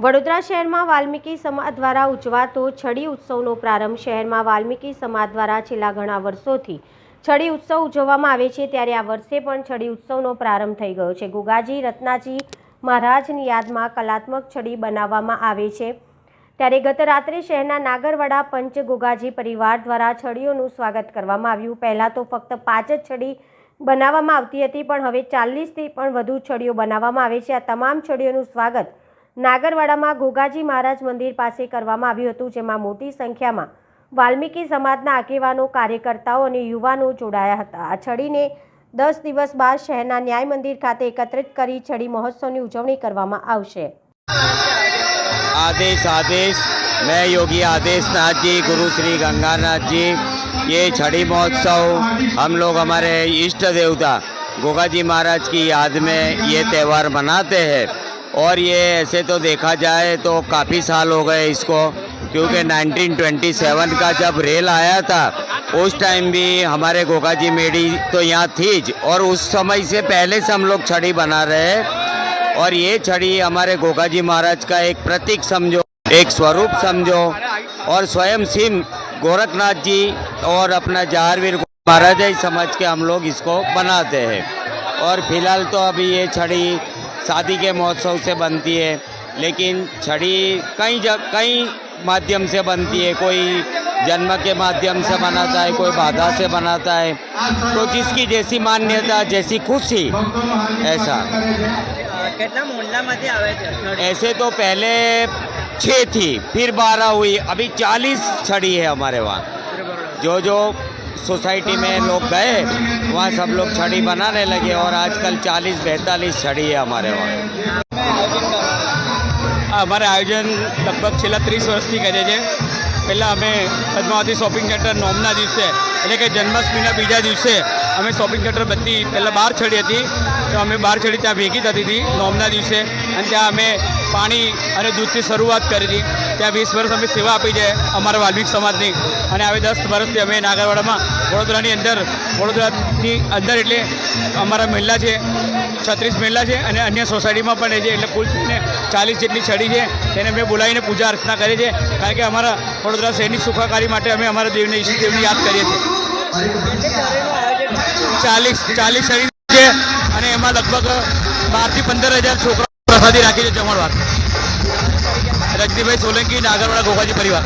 વડોદરા શહેરમાં વાલ્મીકી સમાજ દ્વારા ઉજવાતો છડી ઉત્સવનો પ્રારંભ શહેરમાં વાલ્મીકી સમાજ દ્વારા છેલ્લા ઘણા વર્ષોથી છડી ઉત્સવ ઉજવવામાં આવે છે, ત્યારે આ વર્ષે પણ છડી ઉત્સવનો પ્રારંભ થઈ ગયો છે। ગુગાજી રત્નાજી મહારાજની યાદમાં કલાત્મક છડી બનાવવામાં આવે છે, ત્યારે ગત રાત્રે શહેરના નાગરવાડા પંચ ગુગાજી પરિવાર દ્વારા છડીઓનું સ્વાગત કરવામાં આવ્યું। પહેલા તો ફક્ત 5 જ છડી બનાવવામાં આવતી હતી, પણ હવે 40થી પણ વધુ છડીઓ બનાવવામાં આવે છે। આ તમામ છડીઓનું સ્વાગત નાગરવાડામાં ઘોઘાજી મહારાજ મંદિર પાસે કરવામાં આવ્યું હતું, જેમાં મોટી સંખ્યામાં વાલ્મીકી સમાજના આગેવાનો, કાર્યકર્તાઓ અને યુવાનો જોડાયા હતા। આ છડીને 10 દિવસ બાદ શહેરના ન્યાય મંદિર ખાતે એકત્રિત કરી છડી મહોત્સવની ઉજવણી કરવામાં આવશે। आदेश आदेश मैं योगी आदेशनाथ जी, गुरु श्री गंगानाथ जी, ये छड़ी महोत्सव हम लोग हमारे इष्ट देवता गोगाजी महाराज की याद में ये त्यौहार मनाते हैं। और ये ऐसे तो देखा जाए तो काफ़ी साल हो गए इसको, क्योंकि 1927 का जब रेल आया था उस टाइम भी हमारे गोगाजी मेडी तो यहाँ थी ज, और उस समय से पहले से हम लोग छड़ी बना रहे हैं। और ये छड़ी हमारे गोगाजी महाराज का एक प्रतीक समझो, एक स्वरूप समझो। और स्वयं सिंह गोरखनाथ जी और अपना जहारवीर महाराज ही समझ के हम लोग इसको बनाते हैं। और फिलहाल तो अभी ये छड़ी शादी के महोत्सव से बनती है, लेकिन छड़ी कई माध्यम से बनती है। कोई जन्म के माध्यम से बनाता है, कोई बाधा से बनाता है, तो जिसकी जैसी मान्यता, जैसी खुशी, ऐसा। ऐसे तो पहले 6 थी, फिर 12 हुई, अभी 40 छड़ी है हमारे वहाँ। जो सोसाइटी में लोग गए वहाँ सब लोग छड़ी बनाने लगे, और आजकल 40-42 छड़ी है हमारे वहाँ। हमारे आयोजन लगभग छेल्ला 30 वर्षથી કરીએ છીએ। પહેલાં અમે પદ્માવતી શોપિંગ સેન્ટર નોમના દિવસે, એટલે કે જન્માષ્ટમીના બીજા દિવસે અમે શોપિંગ સેન્ટર બધી પહેલાં 12 છડી હતી, તો અમે 12 છડી ત્યાં ભેગી થતી હતી નોમના દિવસે, અને ત્યાં અમે પાણી અને દૂધથી શરૂઆત કરી હતી। ત્યાં 20 વર્ષ અમે સેવા આપી છે અમારા વાલ્મીક સમાજની, અને હવે 10 વર્ષથી અમે નાગરવાડામાં વડોદરાની અંદર એટલે અમારા મહિલા છે 36 મહિલા છે, અને અન્ય સોસાયટીમાં પણ છે, એટલે કુલ 40 જેટલી છડી છે। તેને અમે બોલાવીને પૂજા અર્ચના કરીએ છીએ, કારણ કે અમારા વડોદરા શહેરની સુખાકારી માટે અમે અમારા દેવને ઈષ્ટદેવની યાદ કરીએ છીએ। 40 છડી છે, અને એમાં લગભગ 12 થી 15,000 છોકરાઓ પ્રસાદી રાખી છે જમણવાર। રજનીભાઈ સોલંકી, નાગરવાડા ઘોઘાજી પરિવાર।